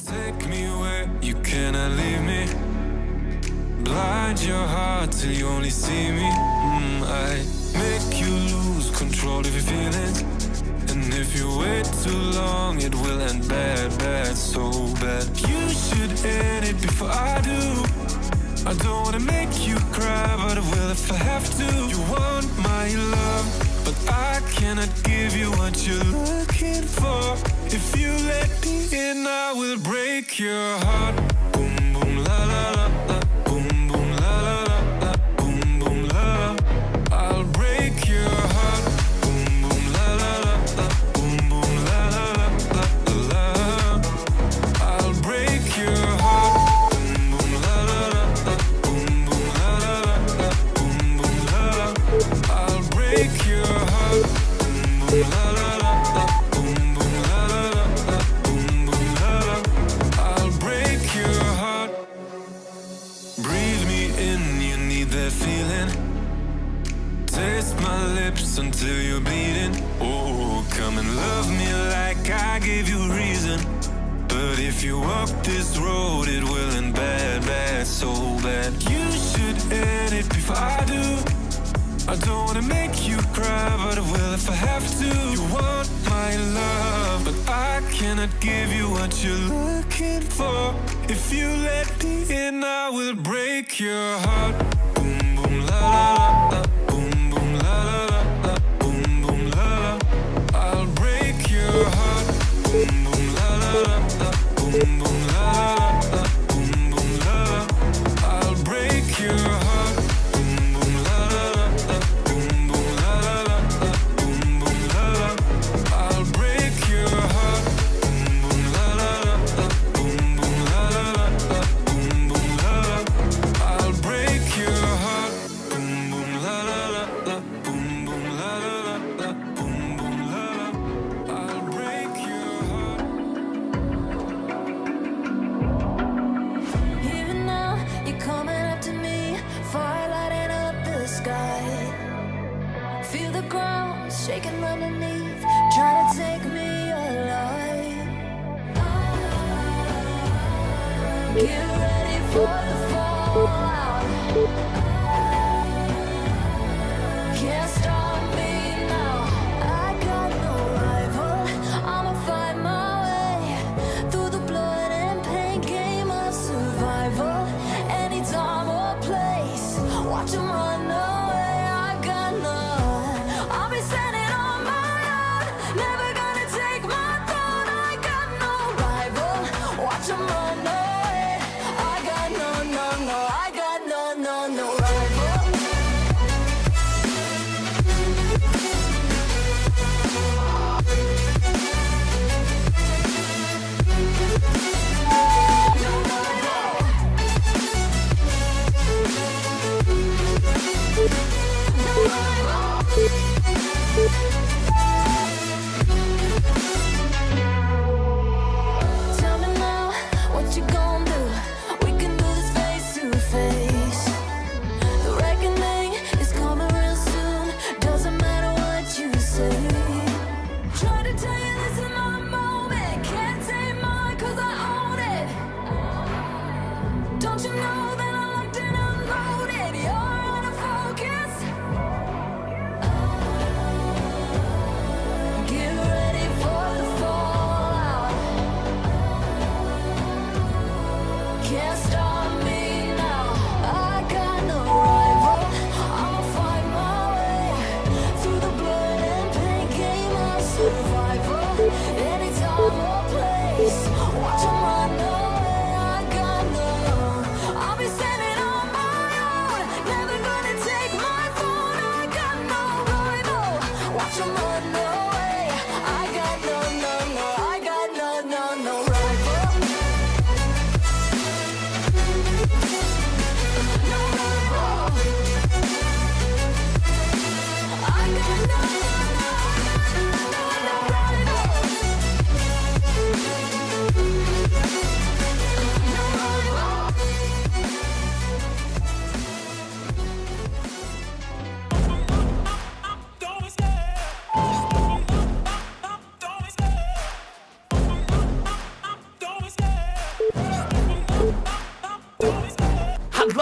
Take me where you cannot leave me. Blind your heart till you only see me. I make you lose control of your feelings. And if you wait too long, it will end bad, bad, so bad. You should end it before I do. I don't wanna make you cry, but I will if I have to. You want my love, but I cannot give you what you're looking for. If you let me in, I will break your heart. Boom, boom, la, la, la, la. Boom, boom, la, la, la, la. Boom, boom, la, la. I'll break your heart. Boom, boom, la, la, la, la. Boom, boom, la, la, la, la, la, la. I'll break your heart. Boom, boom, la, la, la, la. Boom, boom, la, la, la, la. Boom, boom, la, la. I'll break your heart. Boom, boom, la, la, la, la. Boom, boom, la, la, la, la. Boom, boom, la, la. I'll break your heart. Breathe me in, you need that feeling. Taste my lips until you're bleeding. Oh, come and love me like I gave you reason. But if you walk this road, it will end bad, bad, so bad. You should end it before I do. I don't wanna make you cry, but I will if I have to. You want my love, but I cannot give you what you're looking for. If you let me in, I will break your heart. Boom, boom, la, la, la, la. Boom, boom, la, la, la, la. Boom, boom, la, la. I'll break your heart. Boom, boom, la, la, la, la. Boom, boom, la, la, la. Boom, boom, la, la. I'll break your heart. Boom, boom, la, la, la, la. Boom, boom, la, la, la, la. Boom, boom, la, la. I'll break your heart. Boom, boom, la, la, la, la. Boom, boom, la, la, la, la. Boom, boom, la, la. I'll break your heart. Boom, boom, la, la, la, la. Boom, boom, la, la, la, la. Boom, boom, la, la. I'll break your heart. Even now, you're coming up to me, fire lighting up the sky. Feel the ground shaking underneath, trying to take me alive. Get ready for the fallout. Can't stop me now. I got no rival. I'ma find my way through the blood and pain game of survival. Any time or place, watch 'em run away. I got none. I'll be standing on my own, never gonna take my throne. I got no rival. Watch 'em run away. I got no, no, no. I got no, no, no rival.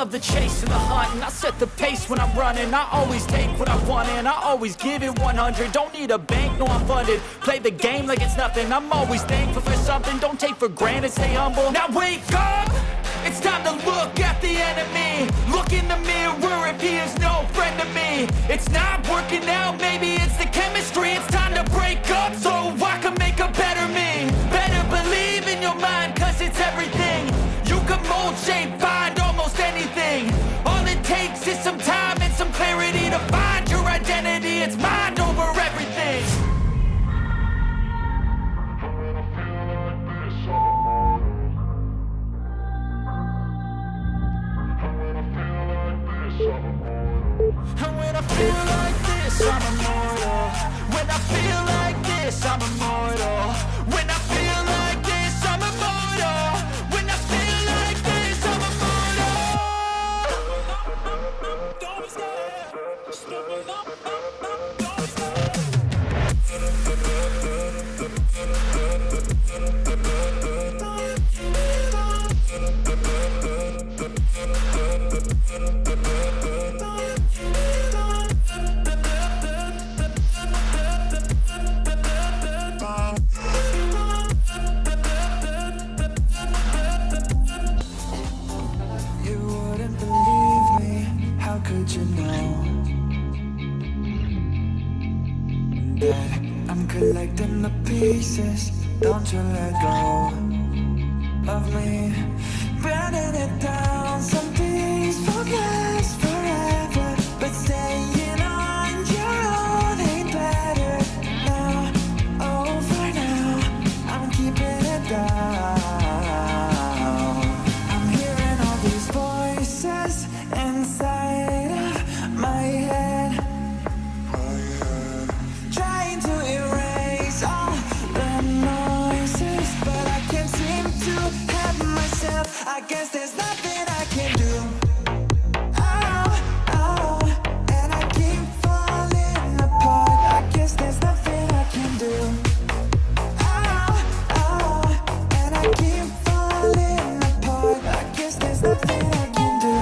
love the chase and the hunt, and I set the pace when I'm running. I always take what I want and I always give it 100. Don't need a bank, no I'm funded. Play the game like it's nothing. I'm always thankful for something. Don't take for granted, stay humble. Now wake up! It's time to look at the enemy. Look in the mirror if he is no friend to me. It's not working out, maybe it's the chemistry. It's time to break up so I can make a better me. Better believe in your mind, cause it's everything. You can mold, shape, find almost anything. All it takes is some time and some clarity to find your identity. It's mind over everything. And when I feel like this, I'm immortal. When I feel like this, I'm immortal. When I feel like this, I'm immortal. When I feel like this, I'm immortal. Don't be scared. Step up. Don't be scared. Could you know that I'm collecting the pieces? Don't you let go of me. Burning it down, some things won't last forever, but staying on your own ain't better. Now, oh for now, I'm keeping it down. I'm hearing all these voices inside my head, trying to erase all the noises, but I can't seem to help myself. I guess there's nothing I can do. And I keep falling apart. I guess there's nothing I can do. And I keep falling apart. I guess there's nothing I can do.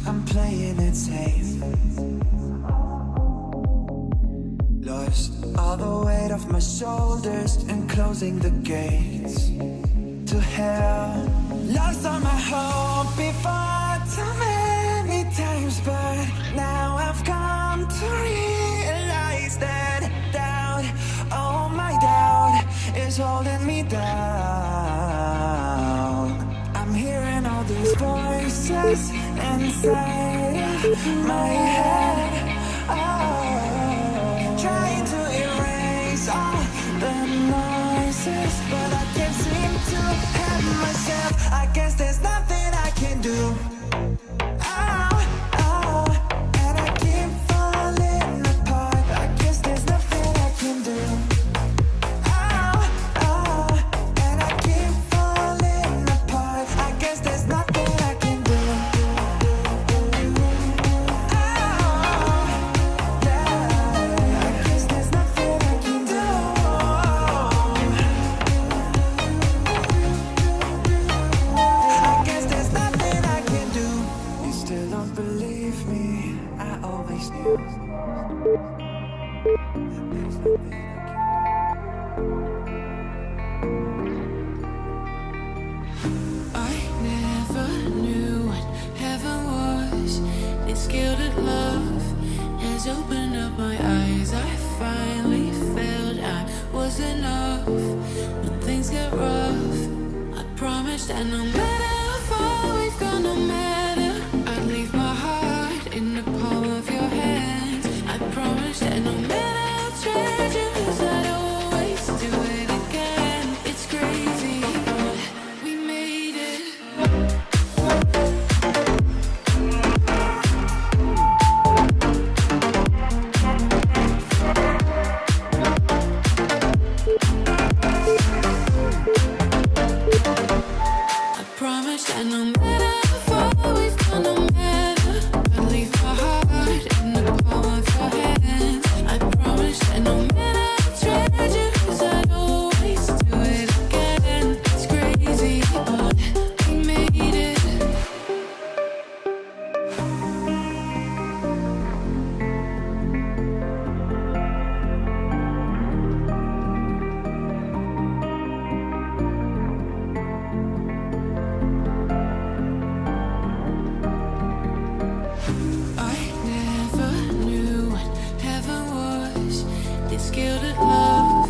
I'm playing it safe. Lost all the weight off my shoulders and closing the gates to hell. Lost all my hope before too many times, but now I've come to realize that doubt, oh my doubt, is holding me down. I'm hearing all these voices inside my head, trying to erase all the noises, but I can't seem to help myself. I guess there's nothing I can do. And I keep falling apart. I guess there's nothing I can do. And I keep falling apart. I guess there's nothing I can do. I never knew what heaven was. This gilded love has opened up my eyes. I finally felt I was enough. When things get rough, I promised that no matter how far we've gone, no matter, I'd leave my heart in the palm of your hands. I promised that no matter how treacherous, I'd always do it again. It's crazy, but we made it. I promise that no matter how far we've gone, no matter, I'd leave my heart in the palm of your hand. I promise that no matter how tragic, I'd always do it again. It's crazy, but we made it. I never knew what heaven was. This gilded love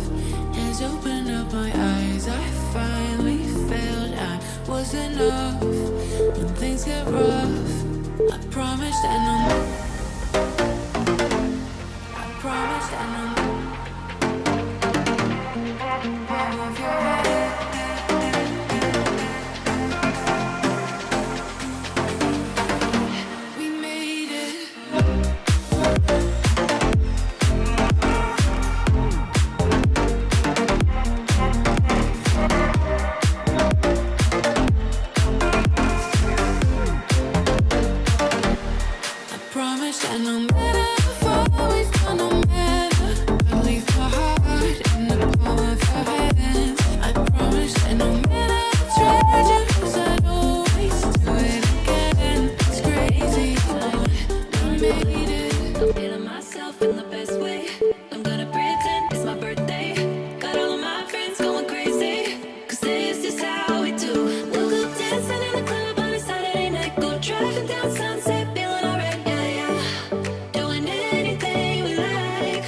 has opened up my eyes. I finally felt I was enough. When things get rough, I promise that no. I promise that no. Palm of your hand. We made it. I promise that no matter how far we've gone, no matter, I'll leave my heart in the palm of your hand. I promise that no matter how tragic, I'd always do it again. It's crazy, but we made it. I'm feeling myself in the best way. I'm gonna pretend it's my birthday. Got all of my friends going crazy, 'cause this is how we do. We'll go dancing in the club on a Saturday night. Go driving down Sunset, feeling alright, yeah, yeah. Doing anything we like.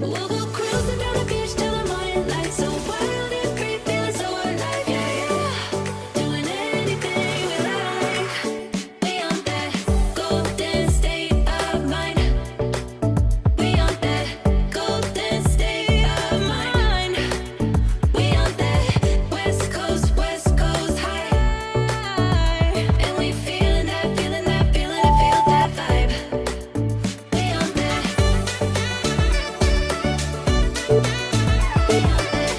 We'll go cruising down the beach till the morning light. So wild and free, feeling so alive, yeah, yeah. Doing anything we like. We on that golden state of mind. We on that golden state of mind. We on that West Coast high. And we feeling that, feeling that, feeling it, feel that vibe. We on that. We on that.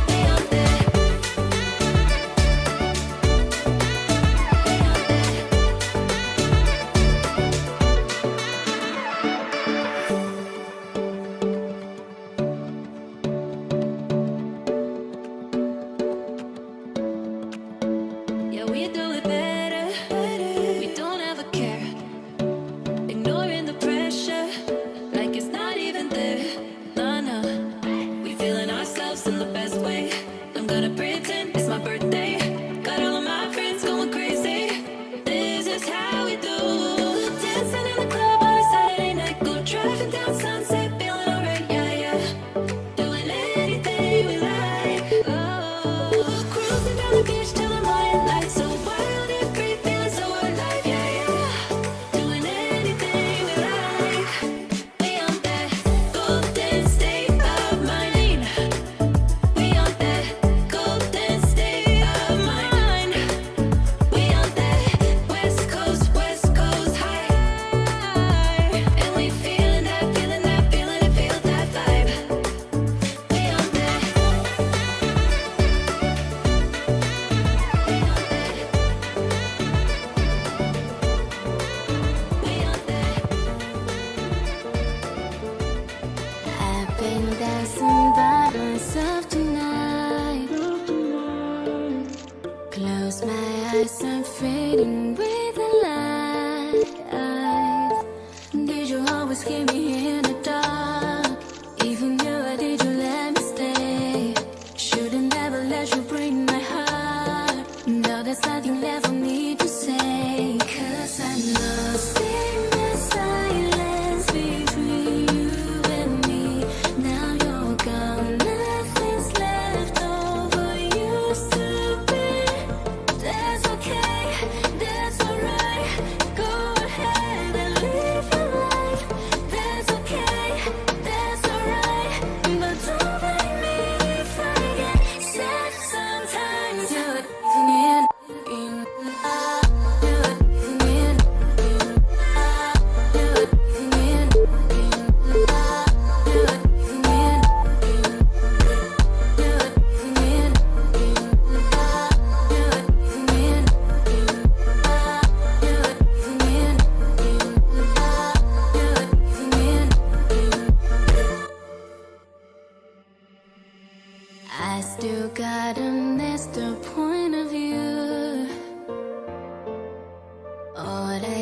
We on that. Yeah, we do it better. We don't ever care. Ignoring the pressure, like it's not even there. Nah, nah. We feeling ourselves in the best way. I'm gonna pretend it's my birthday. Got all of my friends going crazy. This is how we do. Dancing in the club on a Saturday night. Go driving down Sunset, feeling alright, yeah, yeah. Doing anything we like. Oh, cruising down the beach till the morning light. So wild and free, feeling so alive, yeah, yeah. Doing anything we like. We on that golden state of mind. We on that golden state of mind. We on that West Coast high. And we feeling that, feeling that, feeling it, feel that vibe. We on that. We on that. We on that. I've been dancing by myself tonight. Close my eyes and fading with the light. Did you always keep me in the dark? Even though I did, you let me stay. Should've never let you break my heart. Now there's nothing left for me to say. 'Cause I'm lost in the silence between you and me. Now you're gone, nothing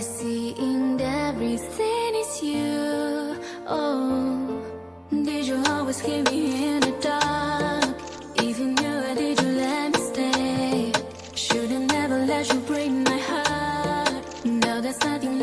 seeing everything is you. Oh, did you always keep me in the dark? Even you, did you let me stay? Should've never let you break my heart. Now there's nothing